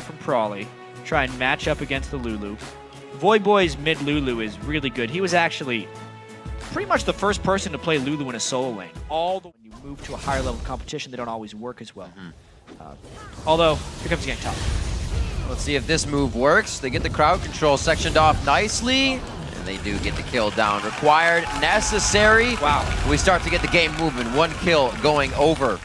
from Prawley, try and match up against the Lulu. Voyboy's mid Lulu is really good. He was actually pretty much the first person to play Lulu in a solo lane. When you move to a higher level of competition, they don't always work as well. Although, here comes the gang top. Let's see if this move works. They get the crowd control sectioned off nicely, and they do get the kill down. Required, necessary. Wow. We start to get the game moving. 1 kill going over.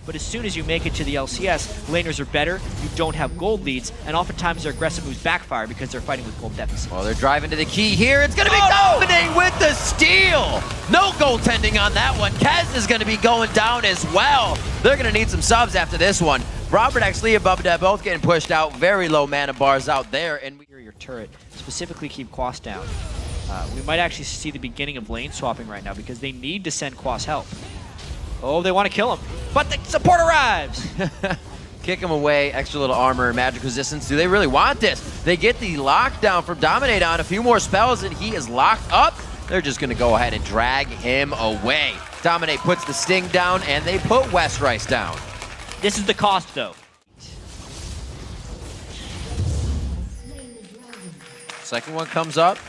But as soon as you make it to the LCS, laners are better, you don't have gold leads, and oftentimes their aggressive moves backfire because they're fighting with gold deficits. Well, they're driving to the key here. It's going to be Dominate with the steal. No goaltending on that one. Kez is going to be going down as well. They're going to need some subs after this one. Robert actually and Bubba both getting pushed out. Very low mana bars out there. And we hear your turret, specifically keep Quas down. We might actually see the beginning of lane swapping right now because they need to send Quas help. Oh, they want to kill him, but the support arrives. Kick him away, extra little armor, magic resistance. Do they really want this? They get the lockdown from Dominate on, a few more spells, and he is locked up. They're just going to go ahead and drag him away. Dominate puts the sting down, and they put West Rice down. This is the cost, though. Second one comes up.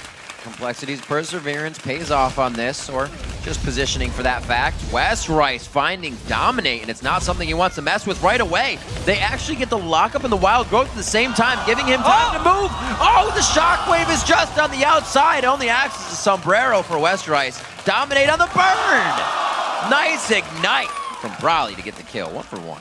Complexity's perseverance pays off on this, or just positioning for that fact. West Rice finding Dominate, and it's not something he wants to mess with right away. They actually get the lockup and the wild growth at the same time, giving him time to move. Oh, the shockwave is just on the outside. Only acts as a sombrero for West Rice. Dominate on the burn. Nice ignite from Brawley to get the kill. 1 for 1.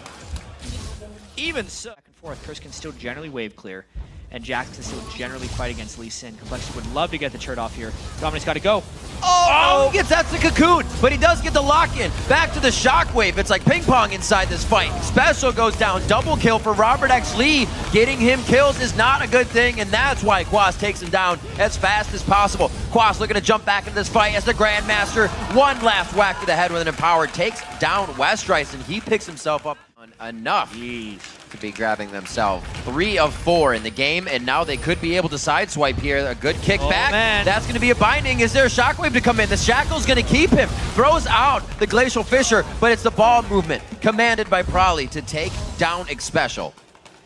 Even so, back and forth, Curse can still generally wave clear, and Jax can still generally fight against Lee Sin. Complexity would love to get the turret off here. Dominate's got to go. Oh, he gets that's the cocoon, but he does get the lock-in. Back to the shockwave. It's like ping pong inside this fight. Special goes down. Double kill for Robert X. Lee. Getting him kills is not a good thing, and that's why Quas takes him down as fast as possible. Quas looking to jump back into this fight as the Grandmaster. One last whack to the head with an empowered takes down West Rice, and he picks himself up enough to be grabbing themselves. 3 of 4 in the game, and now they could be able to sideswipe here. A good kick back. That's going to be a binding. Is there a shockwave to come in? The shackle's going to keep him. Throws out the Glacial Fisher, but it's the ball movement commanded by Prawley to take down Xpecial.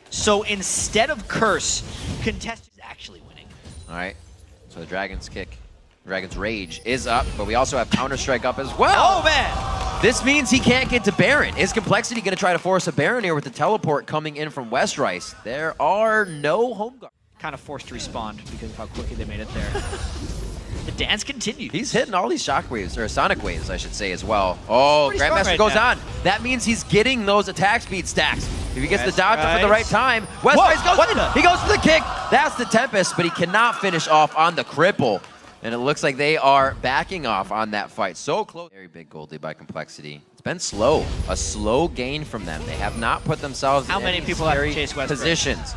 So instead of Curse, Contest is actually winning. All right, so the Dragon's Rage is up, but we also have Counter-Strike up as well. Oh, man! This means he can't get to Baron. Is Complexity going to try to force a Baron here with the teleport coming in from West Rice? There are no home guards. Kind of forced to respond because of how quickly they made it there. The dance continues. He's hitting all these shockwaves, or sonic waves, I should say, as well. Oh, Grandmaster goes on. That means he's getting those attack speed stacks. If he gets the dodge up at the right time, West Rice goes in. He goes for the kick. That's the Tempest, but he cannot finish off on the cripple. And it looks like they are backing off on that fight. So close. Very big gold lead by Complexity. It's been slow. A slow gain from them. They have not put themselves in any scary positions.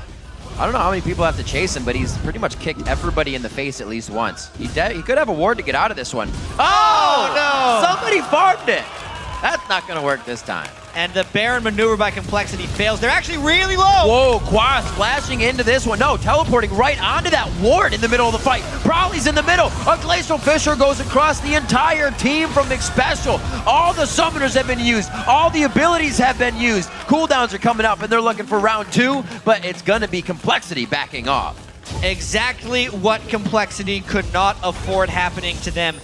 I don't know how many people have to chase him, but he's pretty much kicked everybody in the face at least once. He could have a ward to get out of this one. Oh, no! Somebody farmed it. That's not going to work this time. And the Baron maneuver by Complexity fails. They're actually really low. Whoa, Quas flashing into this one. No, teleporting right onto that ward in the middle of the fight. Prawley's in the middle. A Glacial Fisher goes across the entire team from Xpecial. All the summoners have been used. All the abilities have been used. Cooldowns are coming up, and they're looking for round 2, but it's going to be Complexity backing off. Exactly what Complexity could not afford happening to them.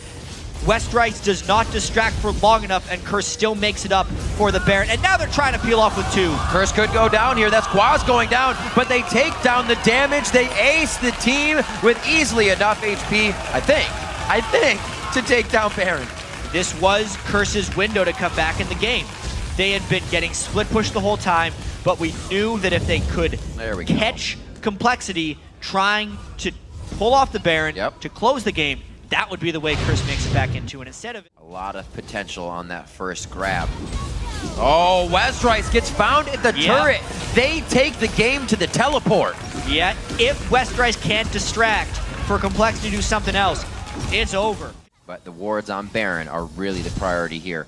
West Rice does not distract for long enough, and Curse still makes it up for the Baron. And now they're trying to peel off with 2. Curse could go down here. That's Quas going down, but they take down the damage. They ace the team with easily enough HP, I think, to take down Baron. This was Curse's window to come back in the game. They had been getting split pushed the whole time, but we knew that if they could catch Complexity trying to pull off the Baron to close the game, that would be the way Curse makes it back into, and instead of a lot of potential on that first grab. Oh, West Rice gets found at the turret. They take the game to the teleport. Yeah, if West Rice can't distract for Complexity to do something else, it's over. But the wards on Baron are really the priority here.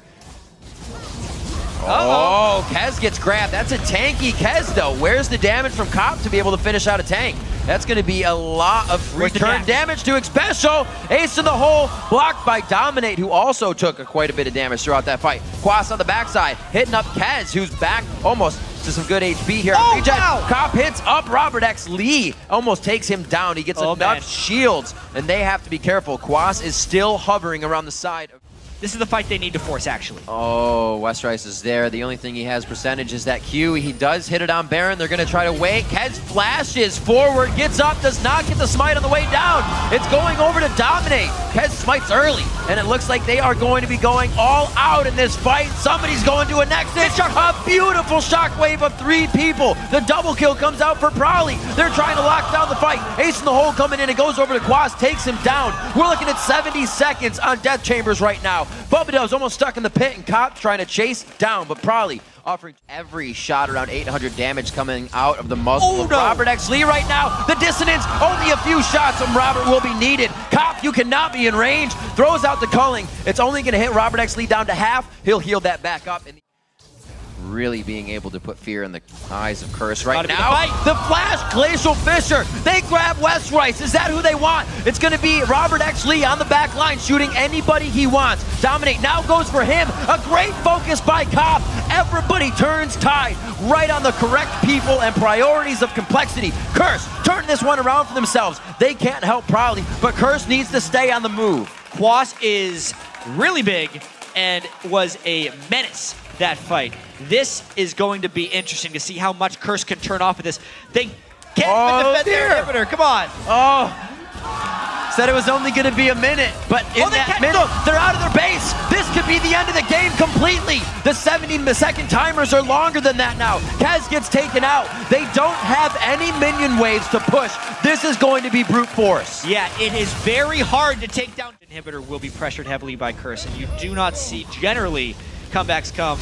Oh, Kez gets grabbed. That's a tanky Kez, though. Where's the damage from Cop to be able to finish out a tank? That's going to be a lot of return damage to Xpecial. Ace in the hole, blocked by Dominate, who also took quite a bit of damage throughout that fight. Quas on the backside, hitting up Kez, who's back almost to some good HP here. Oh, Regen. wow. Cop hits up Robert X. Lee almost takes him down. He gets enough man. shields, and they have to be careful. Quas is still hovering around the side. This is the fight they need to force, actually. Oh, Westrice is there. The only thing he has percentage is that Q. He does hit it on Baron. They're going to try to wait. Kez flashes forward, gets up, does not get the smite on the way down. It's going over to dominate. Kez smites early, and it looks like they are going to be going all out in this fight. Somebody's going to a Nexus. A beautiful shockwave of 3 people. The double kill comes out for Prowley. They're trying to lock down the fight. Ace in the hole coming in. It goes over to Quas, takes him down. We're looking at 70 seconds on Death Chambers right now. Bubbadel's almost stuck in the pit, and Cop's trying to chase down, but Prowley offering every shot around 800 damage coming out of the muzzle of Robert X. Lee right now. The dissonance, only a few shots from Robert will be needed. Cop, you cannot be in range. Throws out the culling. It's only going to hit Robert X. Lee down to half. He'll heal that back up. And really being able to put fear in the eyes of Curse right now. The flash, Glacial Fisher. They grab Westrice. Is that who they want? It's going to be Robert X. Lee on the back line, shooting anybody he wants. Dominate now goes for him. A great focus by Cop. Everybody turns tide right on the correct people and priorities of complexity. Curse, turn this one around for themselves. They can't help Prowley, but Curse needs to stay on the move. Quas is really big and was a menace that fight. This is going to be interesting to see how much Curse can turn off of this. They can't even defend their inhibitor. Come on. Oh. Said it was only going to be a minute, but in that minute, they're out of their base. This could be the end of the game completely. The 70-second timers are longer than that now. Kez gets taken out. They don't have any minion waves to push. This is going to be brute force. Yeah, it is very hard to take down. Inhibitor will be pressured heavily by Curse, and you do not see, generally, comebacks come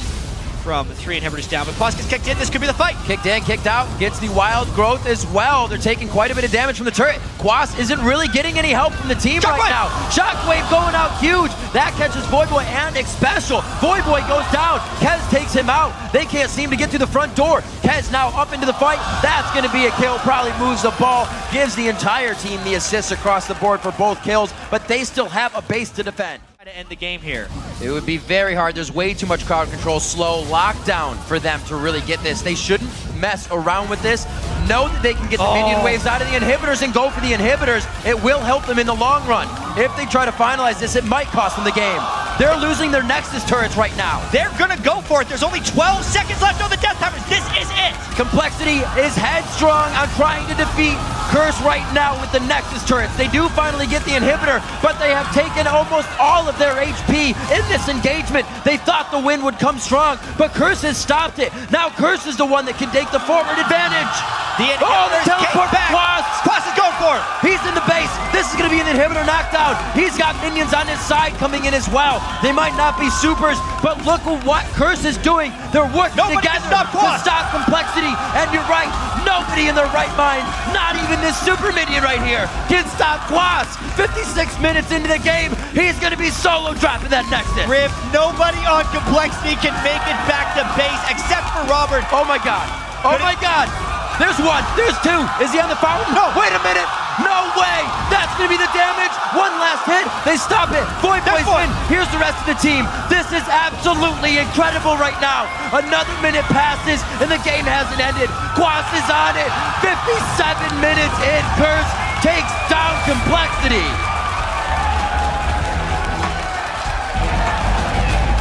from 3 inhibitors down, but Quas gets kicked in. This could be the fight. Kicked in, kicked out, gets the wild growth as well. They're taking quite a bit of damage from the turret. Quas isn't really getting any help from the team right now. Shockwave going out huge. That catches Voyboy and Xpecial. Voyboy goes down. Kez takes him out. They can't seem to get through the front door. Kez now up into the fight. That's going to be a kill. Probably moves the ball, gives the entire team the assists across the board for both kills, but they still have a base to defend. To end the game here. It would be very hard. There's way too much crowd control, slow lockdown for them to really get this. They shouldn't mess around with this. Know that they can get the minion waves out of the inhibitors and go for the inhibitors. It will help them in the long run. If they try to finalize this, it might cost them the game. They're losing their Nexus turrets right now. They're gonna go for it. There's only 12 seconds left on the death timers. This is it. Complexity is headstrong on trying to defeat Curse right now with the Nexus turrets. They do finally get the inhibitor, but they have taken almost all of their HP in this engagement. They thought the win would come strong, but Curse has stopped it. Now Curse is the one that can take the forward advantage. The teleport back. Quas is going for it. He's in the base. This is going to be an inhibitor knockdown. He's got minions on his side coming in as well. They might not be supers, but look at what Curse is doing. They're working together to stop Complexity. And you're right, nobody in their right mind, not even this super minion right here, can stop Quas. 56 minutes into the game, he's going to be solo dropping that Nexus. Rip, nobody on Complexity can make it back to base except for Robert. Oh my God. Oh my God. There's one, there's two. Is he on the fountain? No. Wait a minute. No way. That's going to be the damage. One last hit. They stop it. Voyboy's win. Here's the rest of the team. This is absolutely incredible right now. Another minute passes and the game hasn't ended. Quas is on it. 57 minutes in. Curse takes down Complexity.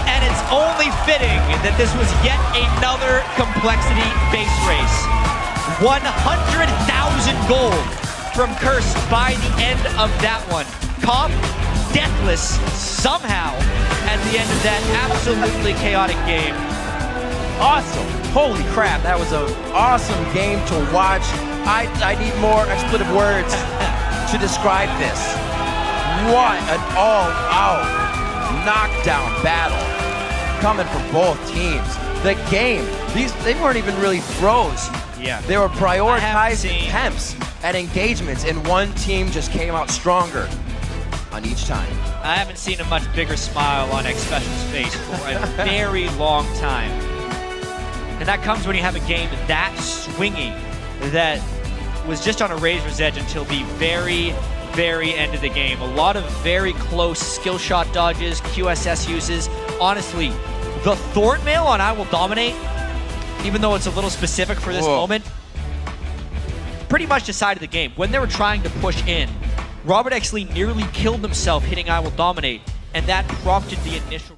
And it's only fitting that this was yet another Complexity base race. 100,000 gold from Curse by the end of that one. Comp, deathless somehow at the end of that absolutely chaotic game. Awesome. Holy crap, that was an awesome game to watch. I need more expletive words to describe this. What an all-out knockdown battle coming from both teams. The game, they weren't even really throws. Yeah. They were prioritized attempts and engagements, and one team just came out stronger on each time. I haven't seen a much bigger smile on Xpecial's face for a very long time. And that comes when you have a game that swingy, that was just on a razor's edge until the very, very end of the game. A lot of very close skill shot dodges, QSS uses. Honestly, the Thornmail on I Will Dominate even though it's a little specific for this moment, pretty much decided the game. When they were trying to push in, Robert X. Lee nearly killed himself hitting I Will Dominate, and that prompted the initial...